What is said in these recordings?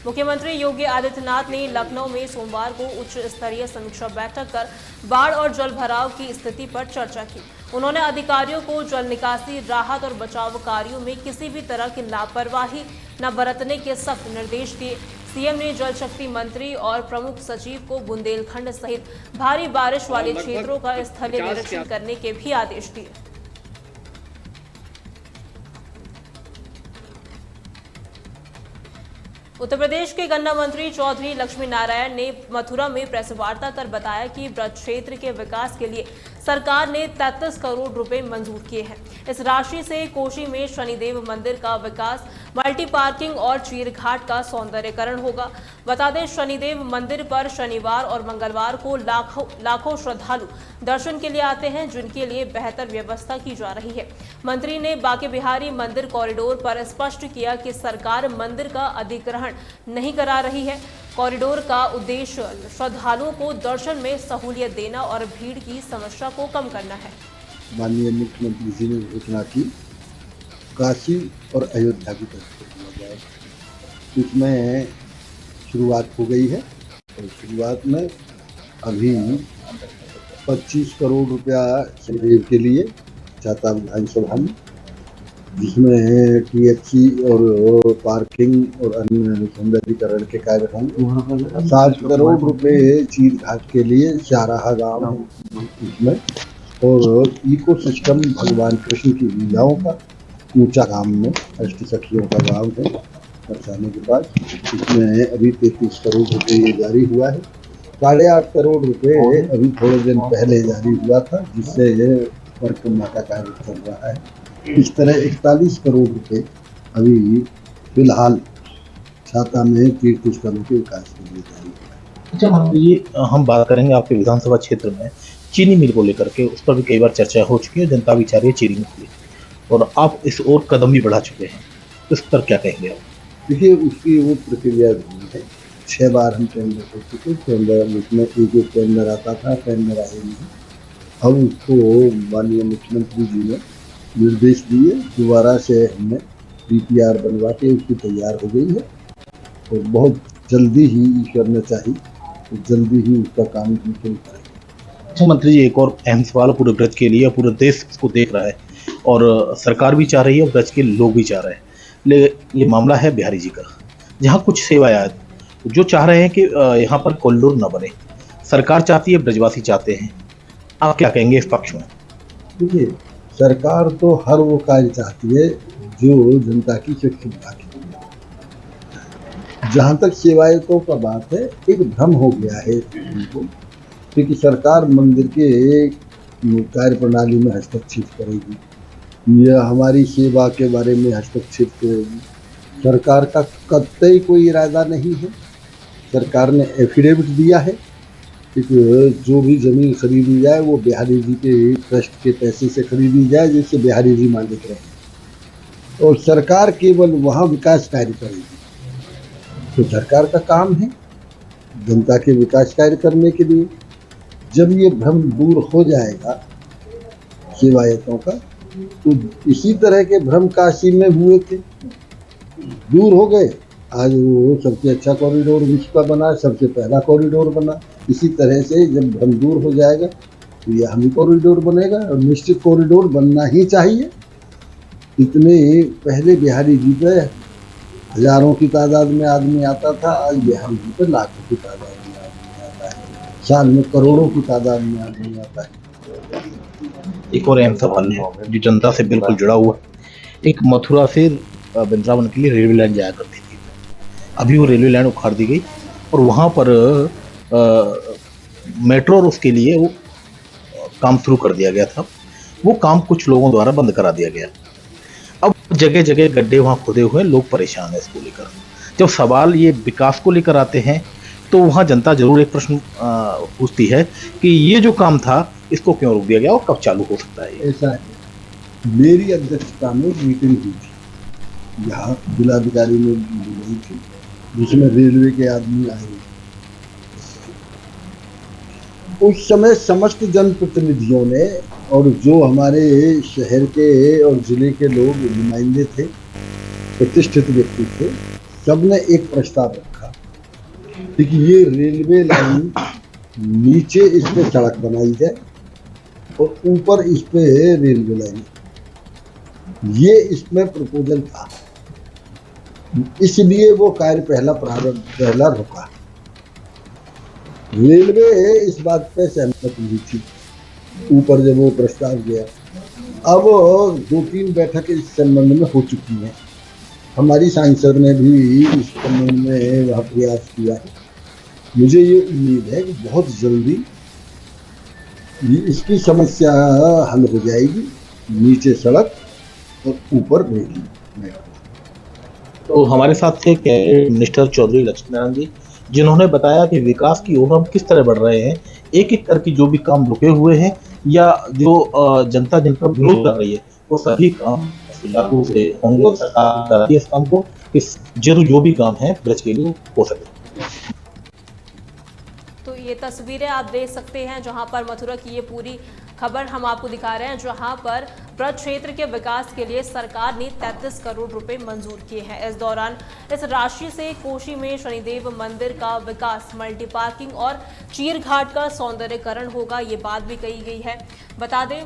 मुख्यमंत्री योगी आदित्यनाथ ने लखनऊ में सोमवार को उच्च स्तरीय समीक्षा बैठक कर बाढ़ और जल भराव की स्थिति पर चर्चा की। उन्होंने अधिकारियों को जल निकासी, राहत और बचाव कार्यों में किसी भी तरह की लापरवाही न बरतने के सख्त निर्देश दिए। सीएम ने जल शक्ति मंत्री और प्रमुख सचिव को बुंदेलखंड सहित भारी बारिश वाले क्षेत्रों का स्थलीय निरीक्षण करने के भी आदेश दिए। उत्तर प्रदेश के गन्ना मंत्री चौधरी लक्ष्मी नारायण ने मथुरा में प्रेस वार्ता कर बताया कि ब्रज क्षेत्र के विकास के लिए सरकार ने 33 करोड़ रुपए मंजूर किए हैं। इस राशि से कोशी में शनिदेव मंदिर का विकास, मल्टी पार्किंग और चीरघाट का सौंदर्यीकरण होगा। बता दें, शनिदेव मंदिर पर शनिवार और मंगलवार को लाखों श्रद्धालु दर्शन के लिए आते हैं, जिनके लिए बेहतर व्यवस्था की जा रही है। मंत्री ने बांके बिहारी मंदिर कॉरिडोर पर स्पष्ट किया कि सरकार मंदिर का अधिग्रहण नहीं करा रही है। कॉरिडोर का उद्देश्य श्रद्धालुओं को दर्शन में सहूलियत देना और भीड़ की समस्या को कम करना है। माननीय मुख्यमंत्री जी ने घोषणा की काशी और अयोध्या की तरफ किया जाए। इसमें शुरुआत हो गई है और शुरुआत में अभी 25 करोड़ रुपया शनिदेव के लिए चाहता विधानसभा में, जिसमें टीएचसी और पार्किंग और अन्य सौंदर्यीकरण के कार्य होंगे। 7 करोड़ रुपए चीर घाट के लिए चाराहा गाँव इसमें, और इको सिस्टम भगवान कृष्ण की लीलाओं का ऊंचा गांव में अष्ट सखियों का गांव है बरसाने के पास। इसमें अभी 33 करोड़ रुपए ये जारी हुआ है। 8.5 करोड़ रुपए अभी थोड़े दिन पहले जारी हुआ था, जिससे परिक्रमा का कार्य चल रहा है। इस तरह 41 करोड़ रुपए अभी फिलहाल छाता में तीर्थ स्थलों के विकास के लिए जारी हुआ है। अच्छा मंत्री जी, हम बात करेंगे आपके विधानसभा क्षेत्र में चीनी मिल को लेकर के। उस पर भी कई बार चर्चा हो चुकी है, जनता भी चाह रही है चीनी मिल, और आप इस ओर कदम भी बढ़ा चुके हैं, इस पर क्या कहेंगे आप? देखिए, उसकी वो प्रक्रिया भी है। 6 बार हम टेंडर कर चुके। टेंडर उसमें एक टेंडर आता था, टेंडर आए नहीं। अब उसको माननीय मुख्यमंत्री जी ने निर्देश दिए, दोबारा से हमने DPR बनवा के उसकी तैयार हो गई है और बहुत जल्दी ही ईश्वर ने चाही तो जल्दी ही उसका काम शुरू करेंगे। अच्छा मंत्री जी, एक और अहम सवाल पूरे ब्रज के लिए, पूरे देश इसको देख रहा है और सरकार भी चाह रही है और ब्रज के लोग भी चाह रहे हैं। ये मामला है बिहारी जी का, जहाँ कुछ सेवायात जो चाह रहे हैं कि यहाँ पर कॉरिडोर न बने। सरकार चाहती है, ब्रजवासी चाहते हैं। आप क्या कहेंगे इस पक्ष में? देखिए, सरकार तो हर वो कार्य चाहती है जो जनता की सुविधा के लिए। जहाँ तक सेवायतों का बात है, एक भ्रम हो गया है उनको, क्योंकि सरकार मंदिर के कार्य प्रणाली में हस्तक्षेप करेगी या हमारी सेवा के बारे में हस्तक्षेप करेगी। सरकार का कतई कोई इरादा नहीं है। सरकार ने एफिडेविट दिया है कि जो भी जमीन खरीदी जाए वो बिहारी जी के ट्रस्ट के पैसे से खरीदी जाए, जिससे बिहारी जी मालिक रहे, और सरकार केवल वहाँ विकास कार्य करेगी। तो सरकार का काम है जनता के विकास कार्य करने के लिए। जब ये भ्रम दूर हो जाएगा सेवायतों का, तो इसी तरह के भ्रम काशी में हुए थे, दूर हो गए। आज वो सबसे अच्छा कॉरिडोर विश्व का बना, सबसे पहला कॉरिडोर बना। इसी तरह से जब भ्रम दूर हो जाएगा तो यह हम ही कॉरिडोर बनेगा, और निश्चित कॉरिडोर बनना ही चाहिए। इतने पहले बिहारी जी पे हजारों की तादाद में आदमी आता था, आज बिहारी जी पे लाखों की तादाद में आदमी आता है, साल में करोड़ों की तादाद में आदमी आता है। एक और अहम सवाल है जो जनता से बिल्कुल जुड़ा हुआ। एक मथुरा से वृंदावन के लिए रेलवे लाइन जाया करती थी, अभी वो रेलवे लाइन उखाड़ दी गई और वहाँ पर मेट्रो और उसके लिए वो काम शुरू कर दिया गया था। वो काम कुछ लोगों द्वारा बंद करा दिया गया। अब जगह जगह गड्ढे वहाँ खोदे हुए, लोग परेशान हैं इसको लेकर। जब सवाल ये विकास को लेकर आते हैं तो वहाँ जनता जरूर एक प्रश्न पूछती है कि ये जो काम था इसको क्यों रोक दिया गया और कब चालू हो सकता है? ऐसा है, मेरी अध्यक्षता में मीटिंग हुई थी, यहाँ जिलाधिकारी ने बुलाई थी, जिसमें रेलवे के आदमी आए। उस समय समस्त जनप्रतिनिधियों ने और जो हमारे शहर के और जिले के लोग नुमाइंदे थे, प्रतिष्ठित व्यक्ति थे, सबने एक प्रस्ताव रखा देखिए, ये रेलवे लाइन नीचे इस पे सड़क बनाई जाए और ऊपर इस पे रेलवे लाइन, ये इसमें प्रपोजल था, इसलिए वो कार्य पहला रुका। रेलवे इस बात पे सहमत हुई थी ऊपर जब वो प्रस्ताव गया। अब 2-3 बैठक इस संबंध में हो चुकी हैं, हमारी सांसद ने भी इस संबंध में वह प्रयास किया। मुझे ये उम्मीद है कि बहुत जल्दी इसकी समस्या हल हो जाएगी, नीचे सड़क और ऊपर रेल। तो हमारे साथ थे कैबिनेट मिनिस्टर चौधरी लक्ष्मीनारायण जी, जिन्होंने बताया कि विकास की ओर हम किस तरह बढ़ रहे हैं। एक एक करके जो भी काम रुके हुए हैं या जो जनता जिन पर विरोध कर रही है, वो सभी काम लागू से होंगे। सरकार कराती है इस काम को, इस जो भी काम है ब्रज के लिए हो सके। तो ये तस्वीरें आप देख सकते हैं जहां पर मथुरा की ये पूरी खबर हम आपको दिखा रहे हैं, जहां पर ब्रज क्षेत्र के विकास के लिए सरकार ने 33 करोड़ रुपए मंजूर किए हैं। इस दौरान इस राशि से कोशी में शनिदेव मंदिर का विकास, मल्टी पार्किंग और चीर घाट का सौंदर्यीकरण होगा, ये बात भी कही गई है। बता दें,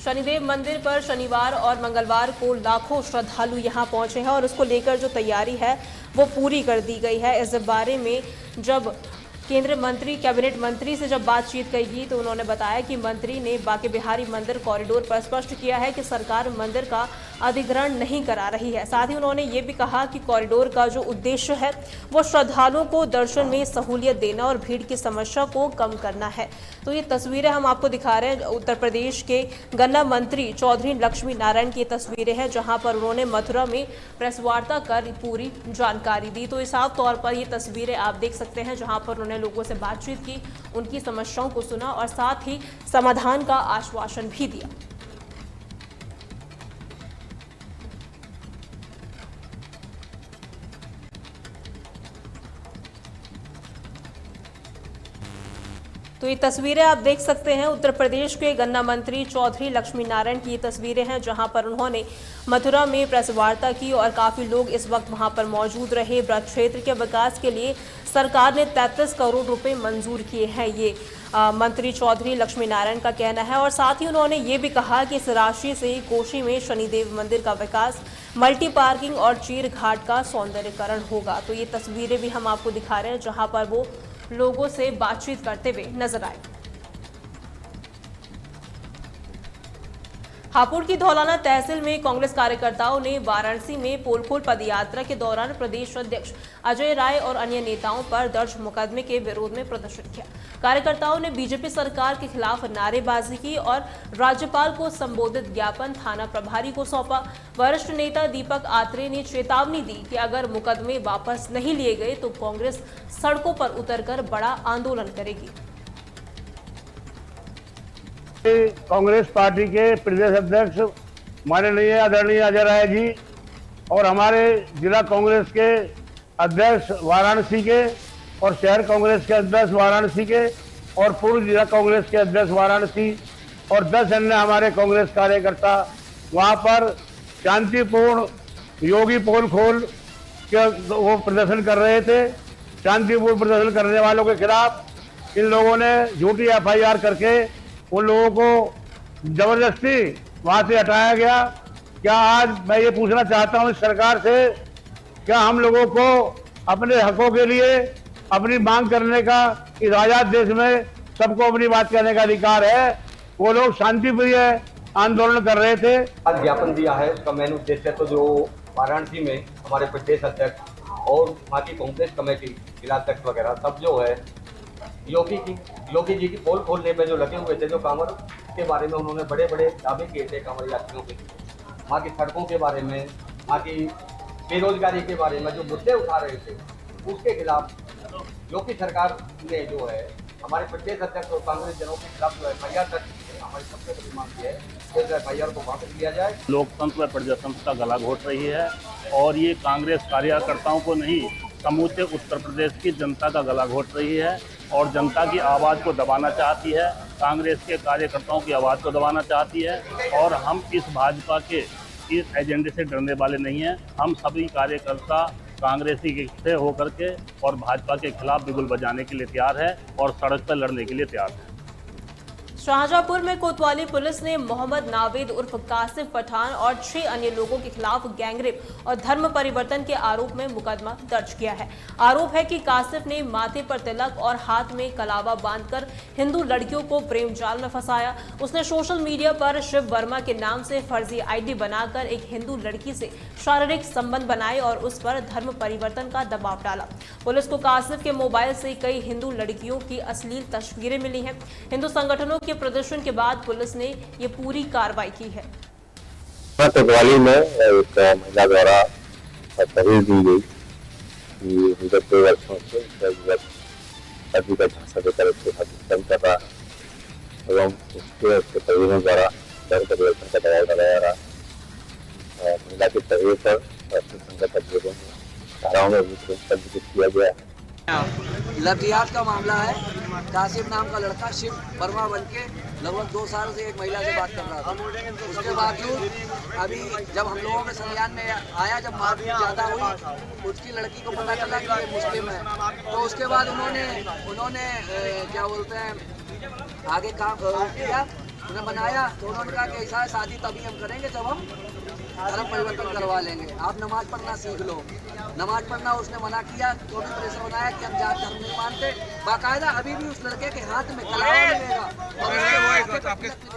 शनिदेव मंदिर पर शनिवार और मंगलवार को लाखों श्रद्धालु यहां पहुंचे हैं और उसको लेकर जो तैयारी है वो पूरी कर दी गई है। इस बारे में जब केंद्रीय मंत्री, कैबिनेट मंत्री से जब बातचीत कही तो उन्होंने बताया कि मंत्री ने बांके बिहारी मंदिर कॉरिडोर पर स्पष्ट किया है कि सरकार मंदिर का अधिग्रहण नहीं करा रही है। साथ ही उन्होंने ये भी कहा कि कॉरिडोर का जो उद्देश्य है वो श्रद्धालुओं को दर्शन में सहूलियत देना और भीड़ की समस्या को कम करना है। तो ये तस्वीरें हम आपको दिखा रहे हैं, उत्तर प्रदेश के गन्ना मंत्री चौधरी लक्ष्मी नारायण की तस्वीरें हैं, जहां पर उन्होंने मथुरा में प्रेस वार्ता कर पूरी जानकारी दी। तो साफ तौर पर ये तस्वीरें आप देख सकते हैं जहां पर उन्होंने लोगों से बातचीत की, उनकी समस्याओं को सुना और साथ ही समाधान का आश्वासन भी दिया। तो ये तस्वीरें आप देख सकते हैं उत्तर प्रदेश के गन्ना मंत्री चौधरी लक्ष्मी नारायण की ये तस्वीरें हैं, जहां पर उन्होंने मथुरा में प्रेस वार्ता की और काफ़ी लोग इस वक्त वहां पर मौजूद रहे। ब्रज क्षेत्र के विकास के लिए सरकार ने 33 करोड़ रुपए मंजूर किए हैं, ये मंत्री चौधरी लक्ष्मी नारायण का कहना है। और साथ ही उन्होंने ये भी कहा कि इस राशि से कोशी में शनिदेव मंदिर का विकास, मल्टी पार्किंग और चीर घाट का सौंदर्यीकरण होगा। तो ये तस्वीरें भी हम आपको दिखा रहे हैं जहां पर वो लोगों से बातचीत करते हुए नजर आए। हापुड़ की धौलाना तहसील में कांग्रेस कार्यकर्ताओं ने वाराणसी में पोल खोल पदयात्रा के दौरान प्रदेश अध्यक्ष अजय राय और अन्य नेताओं पर दर्ज मुकदमे के विरोध में प्रदर्शन किया। कार्यकर्ताओं ने बीजेपी सरकार के खिलाफ नारेबाजी की और राज्यपाल को संबोधित ज्ञापन थाना प्रभारी को सौंपा। वरिष्ठ नेता दीपक आत्रेय ने चेतावनी दी कि अगर मुकदमे वापस नहीं लिए गए तो कांग्रेस सड़कों पर उतरकर बड़ा आंदोलन करेगी। कांग्रेस पार्टी के प्रदेश अध्यक्ष माननीय आदरणीय अजय राय जी और हमारे जिला कांग्रेस के अध्यक्ष वाराणसी के और शहर कांग्रेस के अध्यक्ष वाराणसी के और पूर्व जिला कांग्रेस के अध्यक्ष वाराणसी और 10 अन्य हमारे कांग्रेस कार्यकर्ता वहां पर शांतिपूर्ण योगी पोल खोल के वो प्रदर्शन कर रहे थे। शांतिपूर्ण प्रदर्शन करने वालों के खिलाफ इन लोगों ने झूठी FIR करके उन लोगों को जबरदस्ती वहां से हटाया गया। क्या आज मैं ये पूछना चाहता हूं इस सरकार से, क्या हम लोगों को अपने हकों के लिए अपनी मांग करने का इस आजाद देश में सबको अपनी बात कहने का अधिकार है? वो लोग शांतिप्रिय आंदोलन कर रहे थे। आज ज्ञापन दिया है, उसका मेन उद्देश्य तो जो वाराणसी में हमारे प्रदेश अध्यक्ष और वहाँ की कांग्रेस कमेटी जिलाध्यक्ष वगैरह सब जो है योगी जी की पोल खोलने पे जो लगे हुए थे, जो कांवर के बारे में उन्होंने बड़े बड़े दावे किए थे कांवर यात्रियों के, वहाँ की सड़कों के बारे में, वहाँ की बेरोजगारी के बारे में जो मुद्दे उठा रहे थे, उसके खिलाफ योगी सरकार ने जो है हमारे प्रदेश अध्यक्ष और कांग्रेस जनों के खिलाफ जो FIR दर्ज की है। हमारी सबसे बड़ी मांग ये है कि FIR को वापस लिया जाए। लोकतंत्र व प्रजातंत्र का गला घोट रही है और ये कांग्रेस कार्यकर्ताओं को नहीं, समूचे उत्तर प्रदेश की जनता का गला घोट रही है और जनता की आवाज़ को दबाना चाहती है, कांग्रेस के कार्यकर्ताओं की आवाज़ को दबाना चाहती है। और हम इस भाजपा के इस एजेंडे से डरने वाले नहीं हैं। हम सभी कार्यकर्ता कांग्रेसी के से होकर के और भाजपा के खिलाफ बिगुल बजाने के लिए तैयार है और सड़क पर लड़ने के लिए तैयार है। शाहजहांपुर में कोतवाली पुलिस ने मोहम्मद नावेद उर्फ कासिफ पठान और 6 अन्य लोगों के खिलाफ गैंगरेप और धर्म परिवर्तन के आरोप में मुकदमा दर्ज किया है। आरोप है कि कासिफ ने माथे पर तिलक और हाथ में कलावा बांधकर हिंदू लड़कियों को प्रेम जाल में फंसाया। उसने सोशल मीडिया पर शिव वर्मा के नाम से फर्जी आईडी बनाकर एक हिंदू लड़की से शारीरिक संबंध बनाए और उस पर धर्म परिवर्तन का दबाव डाला। पुलिस को कासिफ के मोबाइल से कई हिंदू लड़कियों की अश्लील तस्वीरें मिली हैं। हिंदू संगठनों के प्रदर्शन के बाद पुलिस ने ये पूरी कार्रवाई की है। कोतवाली में एक महिला द्वारा तहरीर दी गई कि विगत 2 वर्षों से पति का झांसा देकर उसके साथ दुष्कर्म कर रहा है एवं उसके परिजनों द्वारा धर्म परिवर्तन का दबाव डाला जा रहा है। महिला की तहरीर पर संगत अभियोगों में धाराओं में पंजीकृत किया गया है। लफ्जियात का मामला है। कासिफ नाम का लड़का शिव वर्मा बनके लगभग 2 साल से एक महिला से बात कर रहा था। उसके बावजूद अभी जब हम लोगों के संज्ञान में आया, जब मारपीट ज़्यादा हुई, उसकी लड़की को पता चला कि ये मुस्लिम है, तो उसके बाद उन्होंने क्या बोलते हैं आगे काम किया, उन्हें बनाया। तो उन्होंने कहा कि ऐसा है शादी तभी हम करेंगे जब हम धर्म परिवर्तन करवा लेंगे, आप नमाज पढ़ना सीख लो। नमाज पढ़ना उसने मना किया, तो भी प्रेशर बनाया कि हम जात धर्म नहीं मानते। बाकायदा अभी भी उस लड़के के हाथ में कलावा मिलेगा और उसके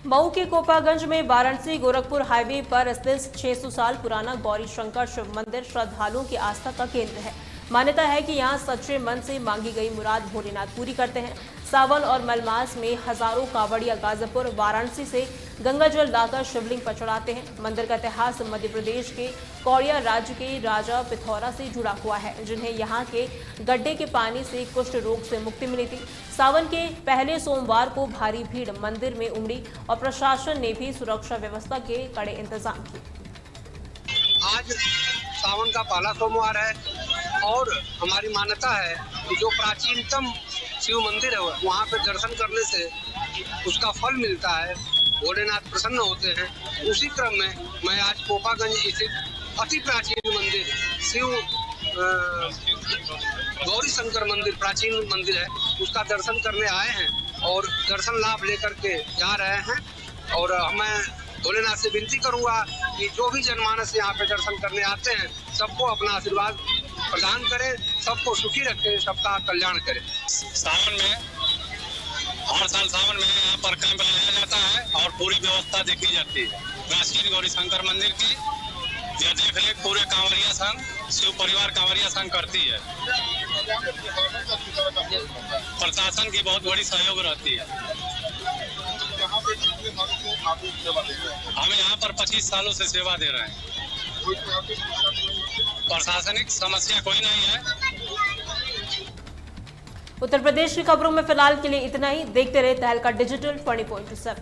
मऊ के कोपागंज में वाराणसी गोरखपुर हाईवे पर स्थित 600 साल पुराना गौरी शंकर शिव मंदिर श्रद्धालुओं की आस्था का केंद्र है। मान्यता है कि यहाँ सच्चे मन से मांगी गई मुराद भोलेनाथ पूरी करते हैं। सावन और मलमास में हजारों कांवड़िया गाजीपुर वाराणसी से गंगा जल लाकर शिवलिंग पर चढ़ाते हैं। मंदिर का इतिहास मध्य प्रदेश के कौड़िया राज्य के राजा पिथौरा से जुड़ा हुआ है, जिन्हें यहाँ के गड्ढे के पानी से कुष्ठ रोग से मुक्ति मिली थी। सावन के पहले सोमवार को भारी भीड़ मंदिर में उमड़ी और प्रशासन ने भी सुरक्षा व्यवस्था के कड़े इंतजाम किए। आज सावन का पहला सोमवार है और हमारी मान्यता है कि जो प्राचीनतम शिव मंदिर है वहाँ पे दर्शन करने से उसका फल मिलता है, भोलेनाथ प्रसन्न होते हैं। उसी क्रम में मैं आज कोपागंज स्थित अति प्राचीन मंदिर शिव गौरी शंकर मंदिर, प्राचीन मंदिर है, उसका दर्शन करने आए हैं और दर्शन लाभ लेकर के जा रहे हैं। और मैं भोलेनाथ से विनती करूंगा कि जो भी जनमानस यहाँ पे दर्शन करने आते हैं सबको अपना आशीर्वाद प्रदान करें, सबको सुखी रखें, सबका कल्याण करें। सावन में हर साल सावन में यहाँ पर कैंप लगाया जाता है और पूरी व्यवस्था देखी जाती है। प्राचीन गौरी शंकर मंदिर की यह देख रेख पूरे कांवरिया संघ, शिव परिवार कांवरिया संघ करती है। प्रशासन की बहुत बड़ी सहयोग रहती है। हम यहाँ पर 25 सालों से सेवा दे रहे हैं। प्रशासनिक समस्या कोई नहीं है। उत्तर प्रदेश की खबरों में फिलहाल के लिए इतना ही। देखते रहे तहलका डिजिटल 20.7।